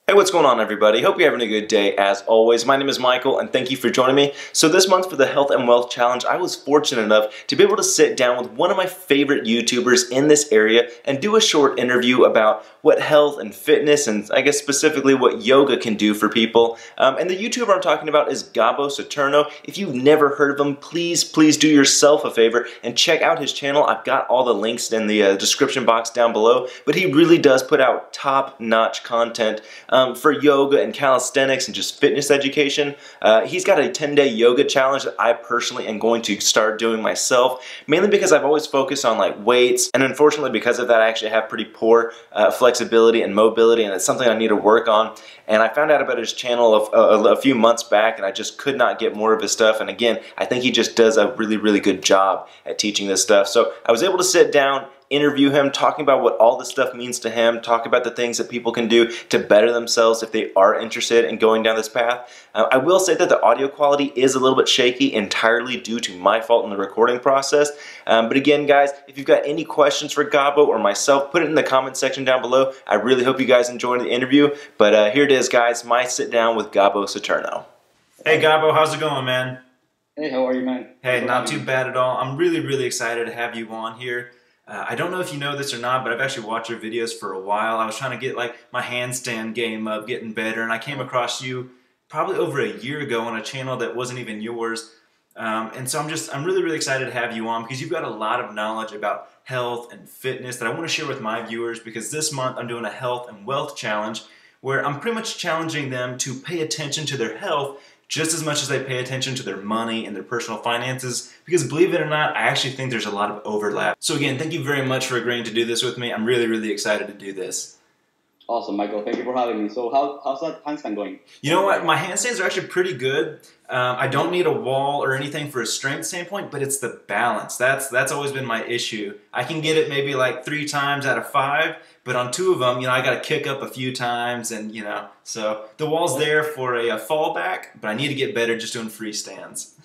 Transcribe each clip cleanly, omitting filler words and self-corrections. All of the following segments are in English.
Hey, what's going on, everybody? Hope you're having a good day as always. My name is Michael and thank you for joining me. So this month for the Health and Wealth Challenge, I was fortunate enough to be able to sit down with one of my favorite YouTubers in this area and do a short interview about what health and fitness and I guess specifically what yoga can do for people. And the YouTuber I'm talking about is Gabo Saturno. If you've never heard of him, please do yourself a favor and check out his channel. I've got all the links in the description box down below, but he really does put out top-notch content for yoga and calisthenics and just fitness education. He's got a 10-day yoga challenge that I personally am going to start doing myself, mainly because I've always focused on like weights, and unfortunately because of that I actually have pretty poor flexibility and mobility, and it's something I need to work on. And I found out about his channel a few months back, and I just could not get more of his stuff. And again, I think he just does a really good job at teaching this stuff. So I was able to sit down, interview him, talking about what all this stuff means to him, talk about the things that people can do to better themselves if they are interested in going down this path. I will say that the audio quality is a little bit shaky, entirely due to my fault in the recording process. But again, guys, if you've got any questions for Gabo or myself, put it in the comment section down below. I really hope you guys enjoyed the interview. But here it is, guys, my sit down with Gabo Saturno. Hey Gabo, how's it going, man? Hey, how are you, man? Hey, not too bad at all. I'm really excited to have you on here. I don't know if you know this or not, but I've actually watched your videos for a while. I was trying to get like my handstand game up, getting better, and I came across you probably over a year ago on a channel that wasn't even yours. And so I'm really excited to have you on because you've got a lot of knowledge about health and fitness that I want to share with my viewers, because this month I'm doing a health and wealth challenge where I'm pretty much challenging them to pay attention to their health just as much as they pay attention to their money and their personal finances, because believe it or not, I actually think there's a lot of overlap. So again, thank you very much for agreeing to do this with me. I'm really excited to do this. Awesome, Michael. Thank you for having me. So how's that handstand going? You know what? My handstands are actually pretty good. I don't need a wall or anything for a strength standpoint, but it's the balance. That's always been my issue. I can get it maybe like 3 times out of 5, but on 2 of them, you know, I got to kick up a few times, and you know, so the wall's there for a fallback, but I need to get better just doing free stands.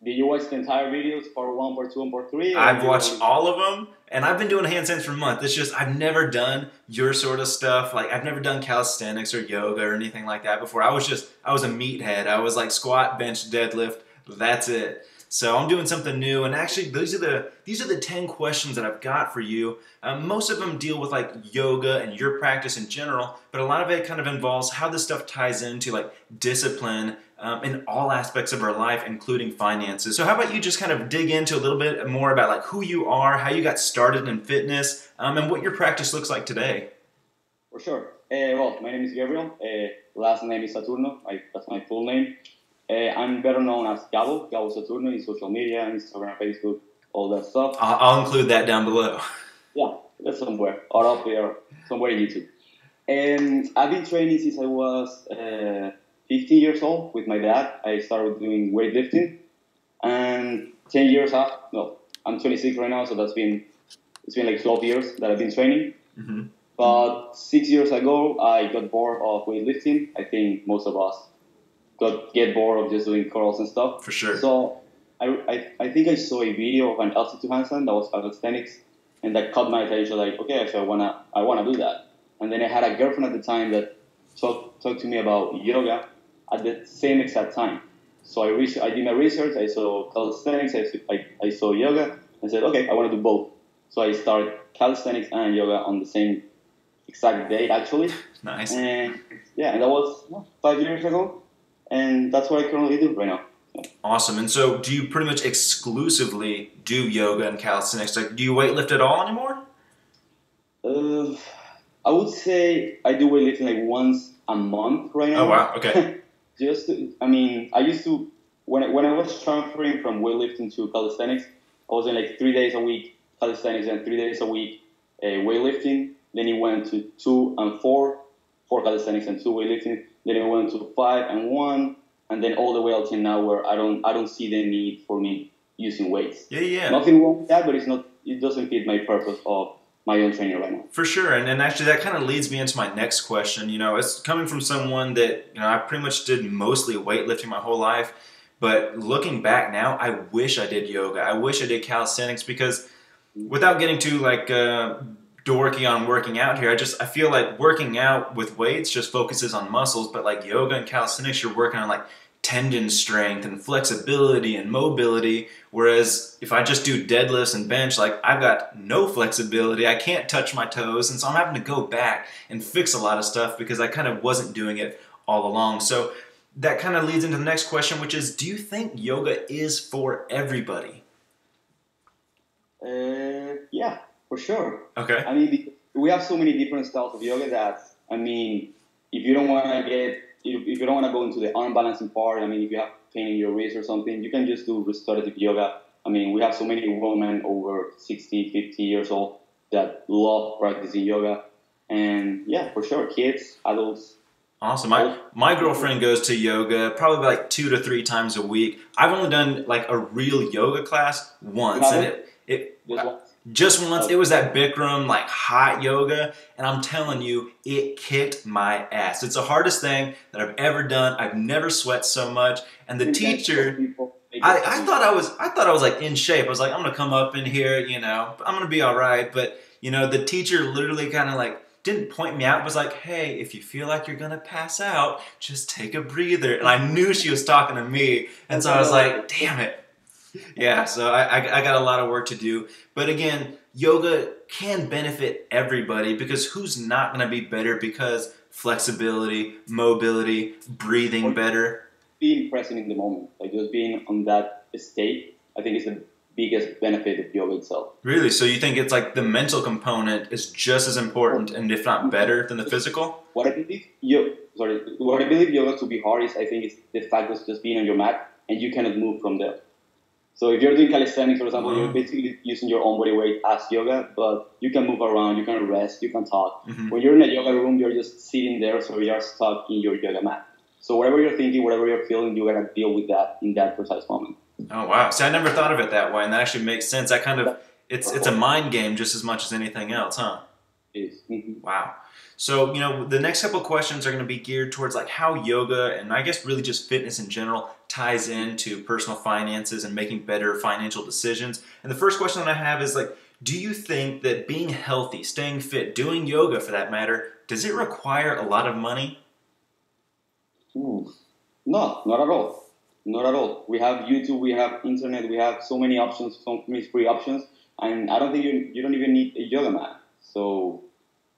Did you watch the entire videos, part 1, part 2, and part 3? I've watched all of them, and I've been doing handstands for a month. It's just I've never done your sort of stuff. Like I've never done calisthenics or yoga or anything like that before. I was a meathead. I was like squat, bench, deadlift. That's it. So I'm doing something new, and actually these are the 10 questions that I've got for you. Most of them deal with like yoga and your practice in general, but a lot of it kind of involves how this stuff ties into like discipline in all aspects of our life, including finances. So how about you just kind of dig into a little bit more about like who you are, how you got started in fitness, and what your practice looks like today. For sure. Well, my name is Gabriel. Last name is Saturno. That's my full name. I'm better known as Gabo Saturno in social media, Instagram, Facebook, all that stuff. I'll include that down below. Yeah, that's somewhere, or up there, somewhere in YouTube. And I've been training since I was 15 years old with my dad. I started doing weightlifting, and 10 years after, no, I'm 26 right now, so it's been like 12 years that I've been training. Mm-hmm. But 6 years ago, I got bored of weightlifting. I think most of us get bored of just doing curls and stuff. For sure. So I think I saw a video of an altitude handstand that was calisthenics, and that caught my attention. Like, okay, so I wanna do that. And then I had a girlfriend at the time that talked to me about yoga at the same exact time. So I did my research. I saw calisthenics. I saw yoga. I said, okay, I want to do both. So I started calisthenics and yoga on the same exact day, actually. Nice. And yeah, and that was 5 years ago. And that's what I currently do right now. Awesome. And so do you pretty much exclusively do yoga and calisthenics? Like, do you weightlift at all anymore? I would say I do weightlifting like once a month right now. Oh, wow. Okay. I used to, when I was transferring from weightlifting to calisthenics, I was in like 3 days a week calisthenics and 3 days a week weightlifting. Then it went to 2 and 4 calisthenics and 2 weightlifting. Then it went to 5 and 1, and then all the way until now, where I don't see the need for me using weights. Yeah. Nothing wrong with that, but it doesn't fit my purpose of my own training right now. For sure, and actually that kind of leads me into my next question. You know, it's coming from someone that, you know, I pretty much did mostly weightlifting my whole life, but looking back now, I wish I did yoga. I wish I did calisthenics, because without getting too like dorky on working out here. I feel like working out with weights just focuses on muscles, but like yoga and calisthenics, you're working on like tendon strength and flexibility and mobility. Whereas if I just do deadlifts and bench, like I've got no flexibility, I can't touch my toes, and so I'm having to go back and fix a lot of stuff because I kind of wasn't doing it all along. So that kind of leads into the next question, which is, do you think yoga is for everybody? Yeah, for sure. Okay. I mean, we have so many different styles of yoga that, I mean, if you don't want to if you don't want to go into the arm balancing part, I mean, if you have pain in your wrist or something, you can just do restorative yoga. I mean, we have so many women over 60, 50 years old that love practicing yoga. And yeah, for sure, kids, adults. Awesome. My girlfriend goes to yoga probably like 2 to 3 times a week. I've only done like a real yoga class once, and it just once. It was that Bikram like hot yoga, and I'm telling you, it kicked my ass. It's the hardest thing that I've ever done. I've never sweat so much, and the teacher. I thought I was like in shape. I was like, I'm gonna come up in here, you know, I'm gonna be all right. But you know, the teacher literally kind of like didn't point me out. It was like, hey, if you feel like you're gonna pass out, just take a breather. And I knew she was talking to me, and so I was like, damn it. Yeah, so I got a lot of work to do. But again, yoga can benefit everybody because who's not going to be better because flexibility, mobility, breathing better? Being present in the moment, like just being on that state, I think is the biggest benefit of yoga itself. Really? So you think it's like the mental component is just as important and if not better than the physical? What I believe yoga to be hard is, I think, is the fact of just being on your mat and you cannot move from there. So if you're doing calisthenics, for example, you're basically using your own body weight as yoga, but you can move around, you can rest, you can talk. When you're in a yoga room, you're just sitting there, so you're stuck in your yoga mat. So whatever you're thinking, whatever you're feeling, you gotta deal with that in that precise moment. Oh wow! See, I never thought of it that way, and that actually makes sense. I kind of it's a mind game just as much as anything else, huh? It is. Wow. So, you know, the next couple of questions are going to be geared towards like how yoga and I guess really just fitness in general ties into personal finances and making better financial decisions. And the first question that I have is like, do you think that being healthy, staying fit, doing yoga for that matter, does it require a lot of money? No, not at all. Not at all. We have YouTube, we have internet, we have so many options, so many free options, and I don't think you don't even need a yoga mat. So,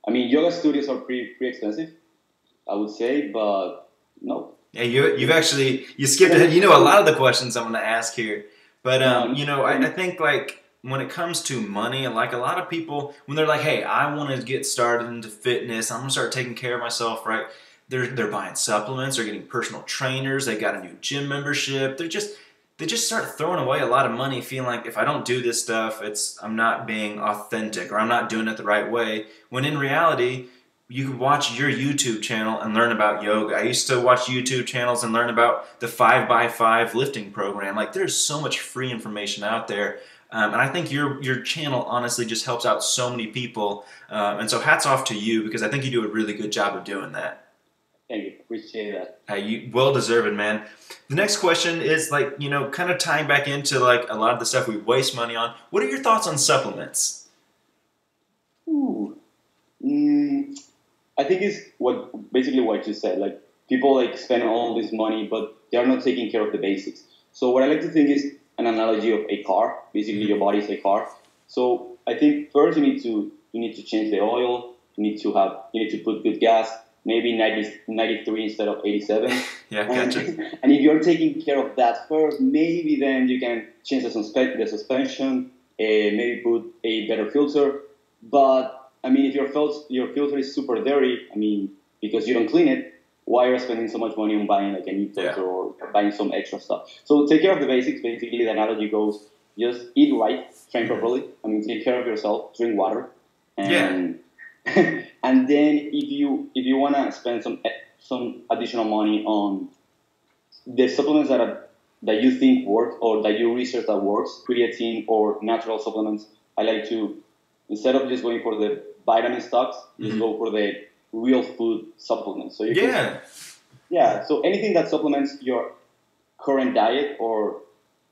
I mean, yoga studios are pretty expensive, I would say, but no. Yeah, you skipped ahead. You know a lot of the questions I'm going to ask here, but you know, I think like when it comes to money, like a lot of people, when they're like, hey, I want to get started into fitness, I'm going to start taking care of myself, right? They're buying supplements, they're getting personal trainers, they got a new gym membership. They just start throwing away a lot of money, feeling like if I don't do this stuff, I'm not being authentic or I'm not doing it the right way. When in reality, you could watch your YouTube channel and learn about yoga. I used to watch YouTube channels and learn about the 5x5 lifting program. Like there's so much free information out there. And I think your channel honestly just helps out so many people. And so hats off to you because I think you do a really good job of doing that. Thank you. Appreciate that. Hey, you well deserved, man. The next question is like, you know, kind of tying back into like a lot of the stuff we waste money on. What are your thoughts on supplements? I think it's basically what you said. Like people like spend all this money, but they are not taking care of the basics. So what I like to think is an analogy of a car. Basically, your body is a car. So I think first you need to change the oil. You need to put good gas. Maybe 93 instead of 87. Yeah, gotcha. And if you're taking care of that first, maybe then you can change the suspension, maybe put a better filter. But, I mean, if your filter is super dirty, I mean, because you don't clean it, why are you spending so much money on buying like a new filter or buying some extra stuff? So take care of the basics. Basically, the analogy goes, just eat right, train properly. I mean, take care of yourself, drink water. And and then if you want to spend some additional money on the supplements that you think work or that you research that works, creatine or natural supplements, I like to, instead of just going for the vitamin stocks, just go for the real food supplements. So so anything that supplements your current diet or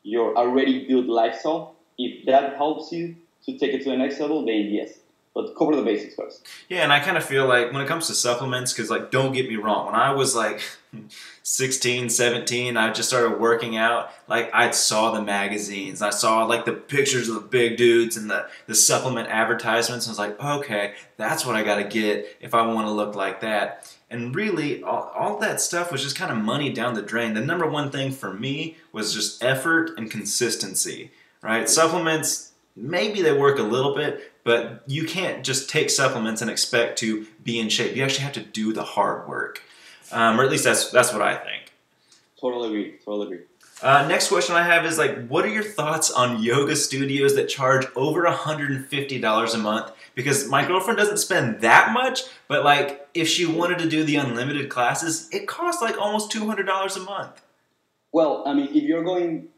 your already good lifestyle, if that helps you to take it to the next level, then yes. but cover the basics first. Yeah, and I kind of feel like when it comes to supplements, because like don't get me wrong, when I was like 16, 17, I just started working out, like I saw the magazines, I saw like the pictures of the big dudes and the supplement advertisements, and I was like, okay, that's what I got to get if I want to look like that. And really, all that stuff was just kind of money down the drain. The number one thing for me was just effort and consistency, right? Supplements, maybe they work a little bit, but you can't just take supplements and expect to be in shape. You actually have to do the hard work. Or at least that's what I think. Totally agree. Totally agree. Next question I have is like, what are your thoughts on yoga studios that charge over $150 a month? Because my girlfriend doesn't spend that much, but like if she wanted to do the unlimited classes, it costs like almost $200 a month. Well, I mean, if you're going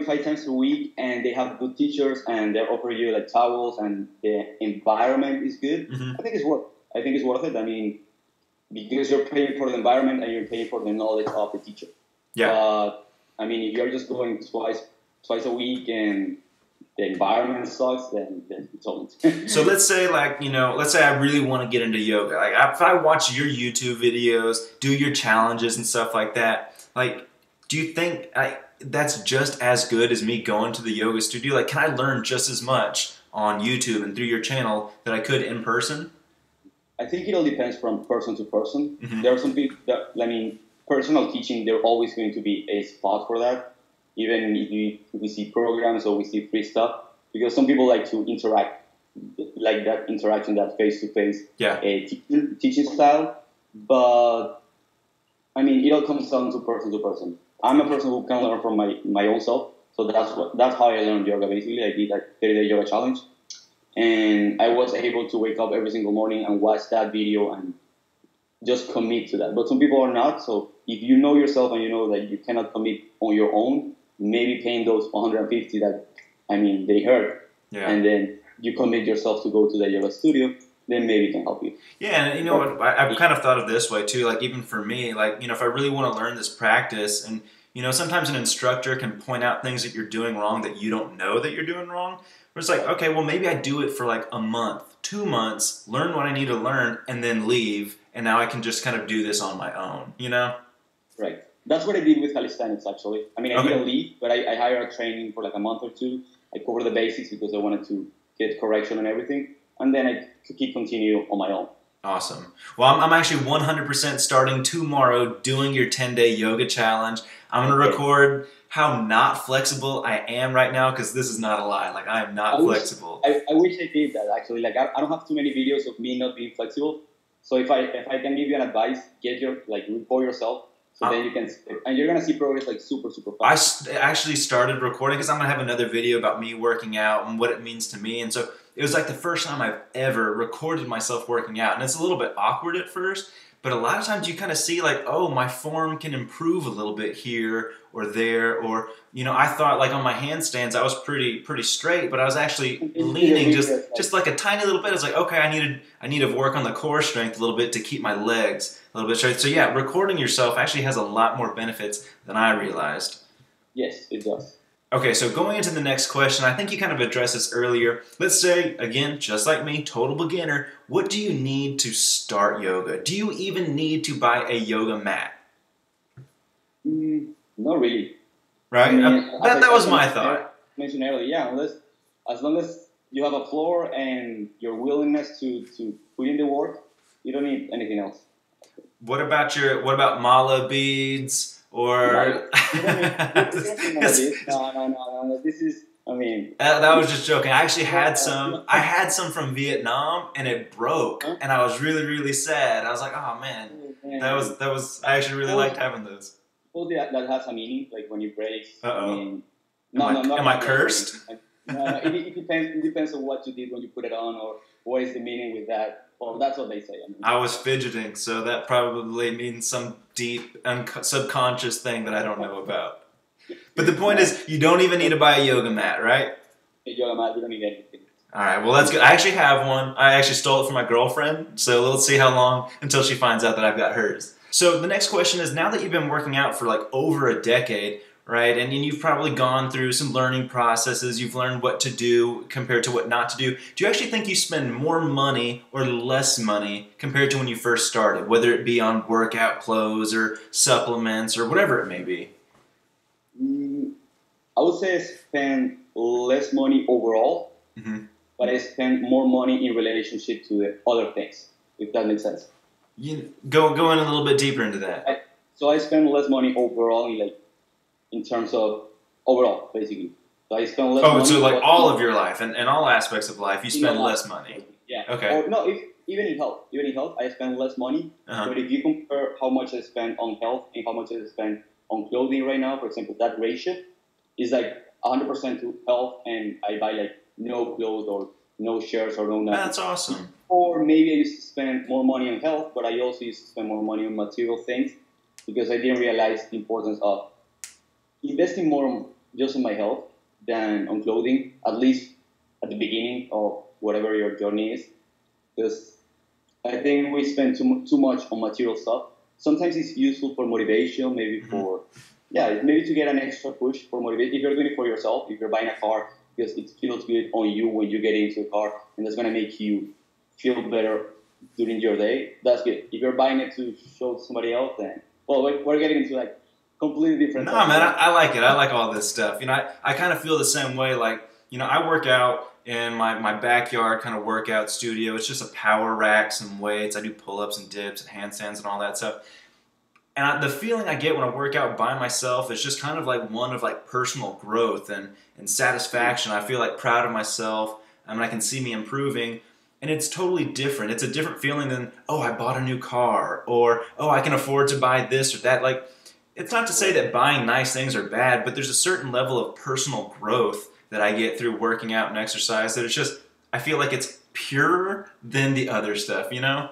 5 times a week and they have good teachers and they offer you like towels and the environment is good, I think it's worth it. I mean, because you're paying for the environment and you're paying for the knowledge of the teacher. Yeah. I mean, if you're just going twice a week and the environment sucks, then don't. So let's say let's say I really want to get into yoga. Like if I watch your YouTube videos, do your challenges and stuff like that, like do you think that's just as good as me going to the yoga studio? Like, can I learn just as much on YouTube and through your channel that I could in person? I think it all depends from person to person. Mm-hmm. There are some people that, I mean, personal teaching, there's always going to be a spot for that, even if we see programs or we see free stuff, because some people like to interact, like that interaction, that face-to-face teaching style. But, I mean, it all comes down to person. I'm a person who can learn from my own self, so that's how I learned yoga. Basically, I did a 30-day yoga challenge, and I was able to wake up every single morning and watch that video and just commit to that. But some people are not. So if you know yourself and you know that you cannot commit on your own, maybe paying those 150 that, I mean, they hurt, and then you commit yourself to go to the yoga studio, then maybe it can help you. Yeah, and you know what, I've kind of thought of this way too, like even for me, like, if I really want to learn this practice, and, sometimes an instructor can point out things that you're doing wrong that you don't know that you're doing wrong, where it's like, okay, well maybe I do it for like a month, 2 months, learn what I need to learn, and then leave, and now I can just kind of do this on my own, Right. That's what I did with calisthenics, actually. I mean, I didn't leave, but I hired a training for like a month or two. I covered the basics because I wanted to get correction and everything. And then I could continue on my own. Awesome. Well, I'm actually 100% starting tomorrow doing your 10-day yoga challenge. I'm going to record how not flexible I am right now, because this is not a lie. Like, I am not flexible. I wish I did that, actually. Like, I don't have too many videos of me not being flexible. So if I can give you an advice, record yourself. So then you can, and you're going to see progress like super, super fast. I actually started recording because I'm going to have another video about me working out and what it means to me. And so it was like the first time I've ever recorded myself working out. And it's a little bit awkward at first, but a lot of times you kind of see like, oh, my form can improve a little bit here or there. Or, I thought like on my handstands, I was pretty straight, but I was actually leaning just like a tiny little bit. It's like, okay, I need to work on the core strength a little bit to keep my legs a little bit straight. So yeah, recording yourself actually has a lot more benefits than I realized. Yes, it does. Okay, so going into the next question, I think you kind of addressed this earlier. Let's say, again, just like me, total beginner, what do you need to start yoga? Do you even need to buy a yoga mat? Not really. Right? I mean, that was my thought. I mentioned earlier, yeah, as long as you have a floor and your willingness to put in the work, you don't need anything else. What about mala beads or? No. This is. I mean, that was just joking. I actually had some. I had some from Vietnam, and it broke, and I was really sad. I was like, oh man, that was. I actually really liked having those. Well, that has a meaning, like when you break. Uh-oh. I mean, am I cursed? No, it depends. It depends on what you did when you put it on, or what is the meaning with that. Well, that's what they say. I mean, I was fidgeting, so that probably means some deep subconscious thing that I don't know about. But the point is, you don't even need to buy a yoga mat, right? A yoga mat, you don't need anything. All right, well, that's good. I actually have one. I actually stole it from my girlfriend, so let's see how long until she finds out that I've got hers. So the next question is, now that you've been working out for like over a decade, right? And you've probably gone through some learning processes. You've learned what to do compared to what not to do. Do you actually think you spend more money or less money compared to when you first started, whether it be on workout clothes or supplements or whatever it may be? I would say I spend less money overall, but I spend more money in relationship to the other things, if that makes sense. You go in a little bit deeper into that. So I spend less money overall in terms of overall, basically. So I spend less money. Oh, so like all of your life and all aspects of life, you spend less money. Yeah. Okay. Or no, even in health, I spend less money. But if you compare how much I spend on health and how much I spend on clothing right now, for example, that ratio is like 100% to health, and I buy like no clothes or no shirts or no nothing. That's awesome. Or maybe I used to spend more money on health, but I also used to spend more money on material things because I didn't realize the importance of investing more just on my health than on clothing, at least at the beginning of whatever your journey is. Because I think we spend too much on material stuff. Sometimes it's useful for motivation, maybe maybe to get an extra push for motivation. If you're doing it for yourself, if you're buying a car because it feels good on you when you get into a car and that's going to make you feel better during your day, that's good. If you're buying it to show somebody else, then, well, we're getting into like completely different. No, man, I like it. I like all this stuff. You know, I kind of feel the same way. Like, you know, I work out in my backyard kind of workout studio. It's just a power rack, some weights. I do pull-ups and dips and handstands and all that stuff. And the feeling I get when I work out by myself is just kind of like one of like personal growth and satisfaction. I feel like proud of myself. I mean, I can see me improving. And it's totally different. It's a different feeling than, oh, I bought a new car, or, oh, I can afford to buy this or that. Like, it's not to say that buying nice things are bad, but there's a certain level of personal growth that I get through working out and exercise that it's just, I feel like it's purer than the other stuff, you know?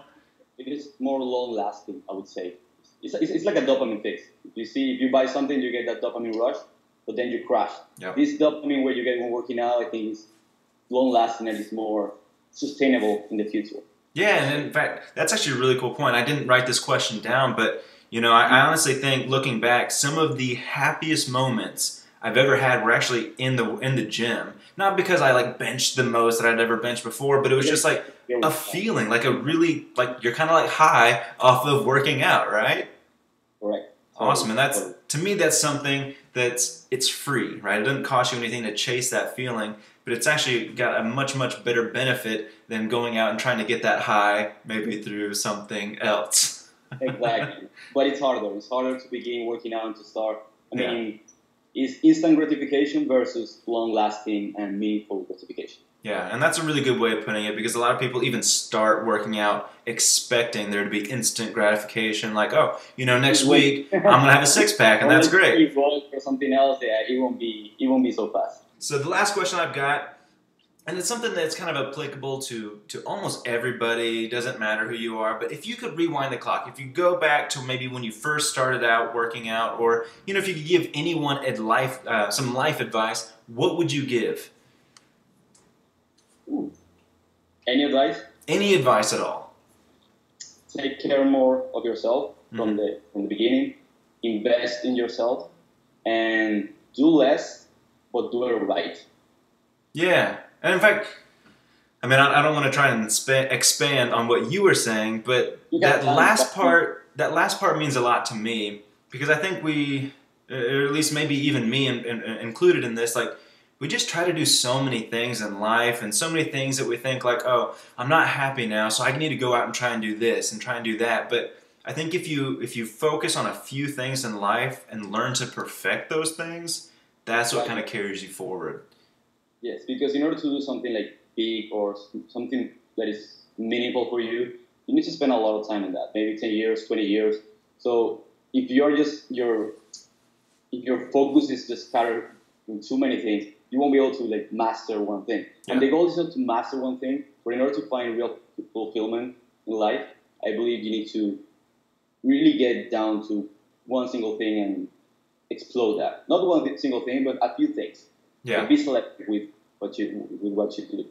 It is more long-lasting, I would say. It's like a dopamine fix. You see, if you buy something, you get that dopamine rush, but then you crash. Yep. This dopamine where you get when working out, I think is long-lasting and is more sustainable in the future. Yeah, and in fact, that's actually a really cool point. I didn't write this question down, but you know, I honestly think looking back, some of the happiest moments I've ever had were actually in the gym. Not because I like benched the most that I'd ever benched before, but it was just like a feeling, like a really, like you're kind of like high off of working out, right? Correct. Awesome, and that's, to me, that's something it's free, right? It doesn't cost you anything to chase that feeling, but it's actually got a much, much better benefit than going out and trying to get that high maybe through something else. Exactly. But it's harder. It's harder to begin working out and to start. I mean, it's instant gratification versus long-lasting and meaningful gratification. Yeah, and that's a really good way of putting it because a lot of people even start working out expecting there to be instant gratification, like, oh, you know, next week I'm going to have a six-pack, and that's great. If you roll for something else, it won't be so fast. So the last question I've got, and it's something that's kind of applicable to almost everybody, doesn't matter who you are, but if you could rewind the clock, if you go back to maybe when you first started out working out, or, you know, if you could give anyone some life advice, what would you give? Ooh. Any advice? Any advice at all. Take care more of yourself from the beginning. Invest in yourself and do less, but do it right. Yeah. And in fact, I mean, I don't want to try and expand on what you were saying, but that last part means a lot to me because I think we, or at least maybe even me included in this, like, we just try to do so many things in life and so many things that we think like, oh, I'm not happy now, so I need to go out and try and do this and try and do that. But I think if you focus on a few things in life and learn to perfect those things, that's what kind of carries you forward. Yes, because in order to do something like big or something that is meaningful for you, you need to spend a lot of time on that, maybe 10 years, 20 years. So if your focus is just scattered in too many things, you won't be able to like master one thing. Yeah. And the goal is not to master one thing, but in order to find real fulfillment in life, I believe you need to really get down to one single thing and explode that. Not one single thing, but a few things. Yeah. And be selective with what you do.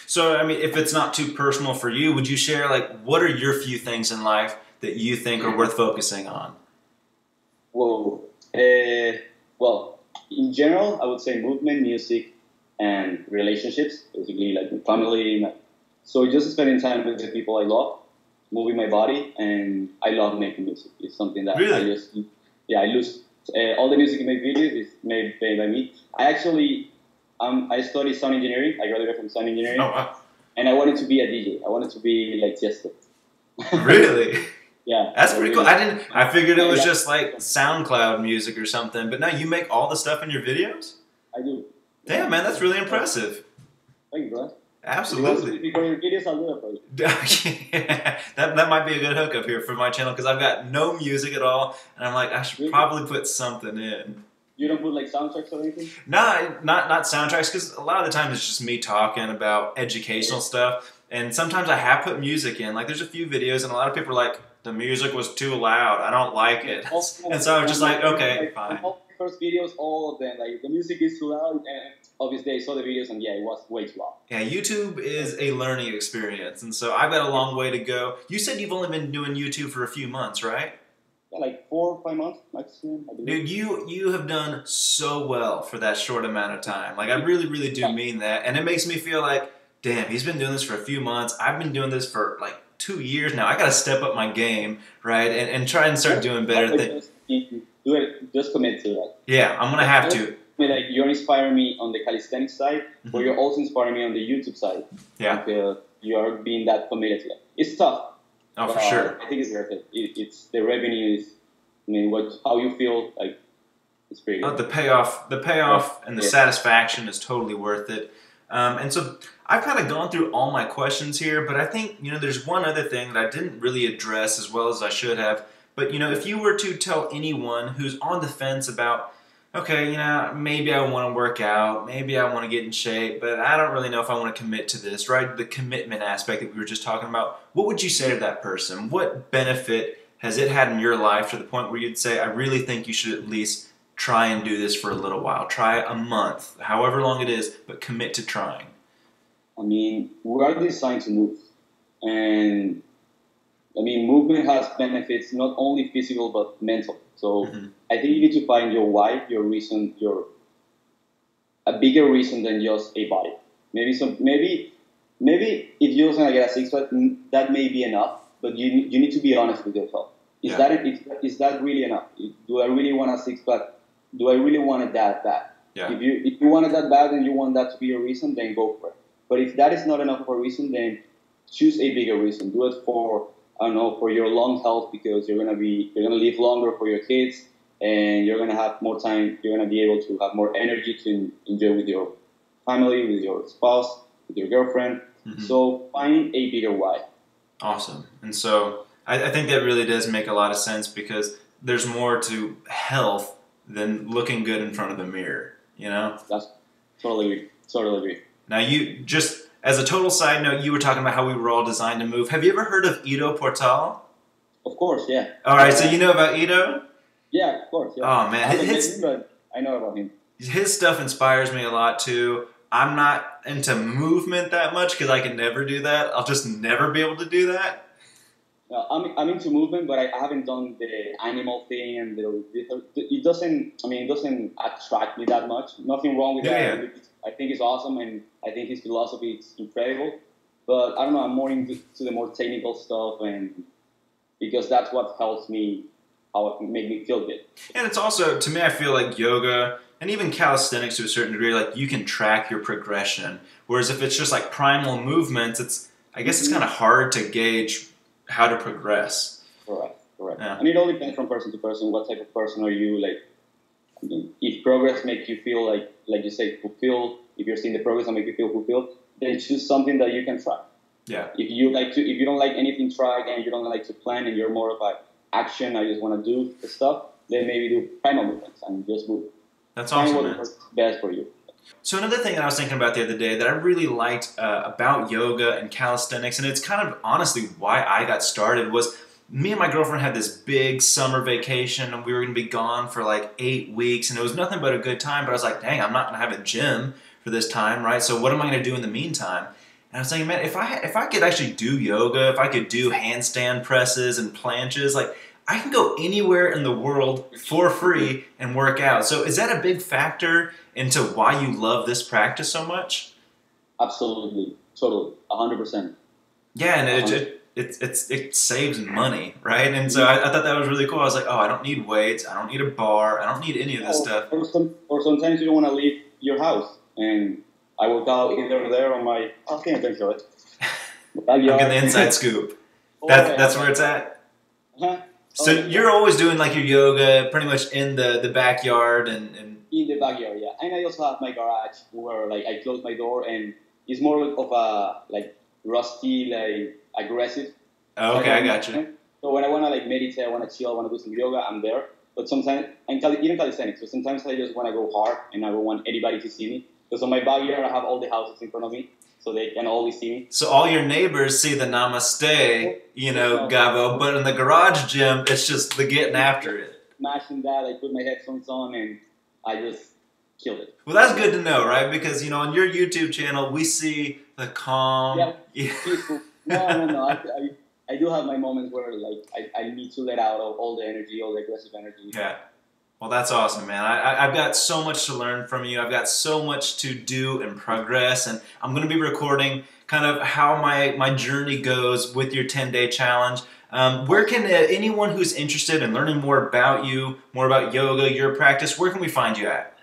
So, I mean, if it's not too personal for you, would you share, like, what are your few things in life that you think are worth focusing on? Well, well, in general, I would say movement, music, and relationships, basically like my family. So just spending time with the people I love, moving my body, and I love making music. It's something that Really? I lose. All the music in my videos is made by me. I studied sound engineering. I graduated from sound engineering. Oh, wow. And I wanted to be a DJ. I wanted to be like Chester. Really? Yeah. That's pretty cool. I figured it was Yeah. just like SoundCloud music or something, but now you make all the stuff in your videos? I do. Damn, man, that's really impressive. Thank you, bro. Absolutely. If you want your videos, I'll do it for you. Yeah, that might be a good hookup here for my channel because I've got no music at all, and I'm like, I should Really? probably put something in. You don't put like soundtracks or anything? No, not soundtracks, because a lot of the time it's just me talking about educational stuff, and sometimes I have put music in. Like, there's a few videos, and a lot of people are like, the music was too loud, I don't like it. And so I was just like, okay, fine. All the first videos, all of them, like the music is too loud, and obviously I saw the videos, and yeah, it was way too loud. Yeah, YouTube is a learning experience, and so I've got a long way to go. You said you've only been doing YouTube for a few months, right? Yeah, like 4 or 5 months maximum, I believe. Dude, you have done so well for that short amount of time. Like, I really, really do mean that. And it makes me feel like, damn, he's been doing this for a few months. I've been doing this for like 2 years now. I got to step up my game, right? And try and start doing better things. Do it. Just commit to that. Yeah, I'm going to have to. Like, you're inspiring me on the calisthenics side, but you're also inspiring me on the YouTube side. Yeah. Because you are being that committed to it. It's tough. Oh, for sure. I think it's worth it. It's the revenue is, I mean, how you feel, like, it's pretty good. The payoff and the satisfaction is totally worth it. And so I've kind of gone through all my questions here, but I think, there's one other thing that I didn't really address as well as I should have. But, if you were to tell anyone who's on the fence about, okay, maybe I want to work out, maybe I want to get in shape, but I don't really know if I want to commit to this, right? The commitment aspect that we were just talking about. What would you say to that person? What benefit has it had in your life to the point where you'd say, I really think you should at least try and do this for a little while. Try a month, however long it is, but commit to trying. I mean, we are designed to move. And, I mean, movement has benefits, not only physical, but mental. So I think you need to find your why, your reason, a bigger reason than just a body. Maybe if you just want to get a six-pack, that may be enough, but you need to be honest with yourself. Is that really enough? Do I really want a six-pack? Do I really want it that bad? Yeah. If you want it that bad and you want that to be your reason, then go for it. But if that is not enough of a reason, then choose a bigger reason. Do it for, I don't know, for your lung health, because you're gonna live longer for your kids, and you're gonna have more time. You're gonna be able to have more energy to enjoy with your family, with your spouse, with your girlfriend. So find a bigger why. Awesome. And so I think that really does make a lot of sense, because there's more to health than looking good in front of the mirror, That's totally agree. Now, you just, as a total side note, you were talking about how we were all designed to move. Have you ever heard of IDO Portal? Of course, yeah. All right, so you know about IDO? Yeah, of course. Yeah. Oh, man. I haven't met him, but I know about him. His stuff inspires me a lot, too. I'm not into movement that much because I can never do that. I'll just never be able to do that. I'm into movement, but I haven't done the animal thing, and it doesn't attract me that much. Nothing wrong with that. Yeah. I think it's awesome, and I think his philosophy is incredible. But I don't know, I'm more into the more technical stuff, and because that's what helps me, how it make me feel good. And it's also, to me, I feel like yoga and even calisthenics to a certain degree, like you can track your progression. Whereas if it's just like primal movements, I guess it's kind of hard to gauge how to progress. Correct. Yeah. And it all depends from person to person. What type of person are you? Like, I mean, if progress makes you feel like you say, fulfilled, if you're seeing the progress and make you feel fulfilled, then choose something that you can try. Yeah. If you don't like anything, try again. You don't like to plan, and you're more of an action. I just want to do the stuff. Then maybe do primal movements and just move. That's awesome, Find man. what's best for you. So another thing that I was thinking about the other day that I really liked about yoga and calisthenics, and it's kind of honestly why I got started, was me and my girlfriend had this big summer vacation, and we were going to be gone for like 8 weeks, and it was nothing but a good time. But I was like, dang, I'm not going to have a gym for this time, right? So what am I going to do in the meantime? And I was thinking, man, if I could actually do yoga, if I could do handstand presses and planches, like I can go anywhere in the world for free and work out. So is that a big factor into why you love this practice so much? Absolutely, totally, 100%. Yeah, and it saves money, right? And so I thought that was really cool. I was like, oh, I don't need weights, I don't need a bar, I don't need any of this stuff. Or sometimes you don't want to leave your house, and I work out either there or my. Okay, I can show it. I'm getting the inside scoop. That's where it's at. Huh? So you're always doing like your yoga pretty much in the backyard and in the backyard, yeah. And I also have my garage where like I close my door and it's more of a like rusty, like aggressive. Oh, okay, I got you. So when I wanna like meditate, I wanna chill, I wanna do some yoga, I'm there. But sometimes even calisthenics. So sometimes I just wanna go hard and I don't want anybody to see me. Because on my backyard I have all the houses in front of me. So they can always see me. So all your neighbors see the namaste, Gabo, but in the garage gym, it's just the getting after it. Smashing that, I put my headphones on and I just killed it. Well, that's good to know, right? Because, on your YouTube channel, we see the calm. Yeah. Peaceful. No. I do have my moments where like I need to let out all the energy, all the aggressive energy. Yeah. Well, that's awesome, man. I've got so much to learn from you. I've got so much to do and progress, and I'm going to be recording kind of how my journey goes with your 10-day challenge. Where can anyone who's interested in learning more about you, more about yoga, your practice, where can we find you at?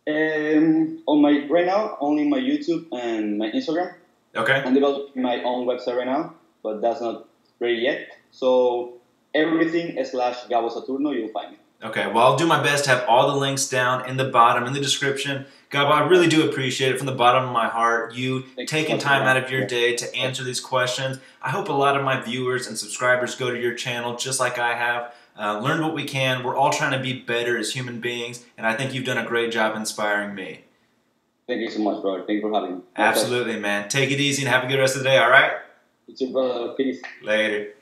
Right now, only my YouTube and my Instagram. Okay. I'm developing my own website right now, but that's not ready yet. So everything /Gabo Saturno, you'll find me. Okay, well, I'll do my best to have all the links down in the bottom, in the description. Gabo, I really do appreciate it from the bottom of my heart. You taking time out of your day to answer these questions. I hope a lot of my viewers and subscribers go to your channel just like I have. Learn what we can. We're all trying to be better as human beings, and I think you've done a great job inspiring me. Thank you so much, brother. Thank you for having me. Absolutely, man. Take it easy and have a good rest of the day, all right? You too, brother. Peace. Later.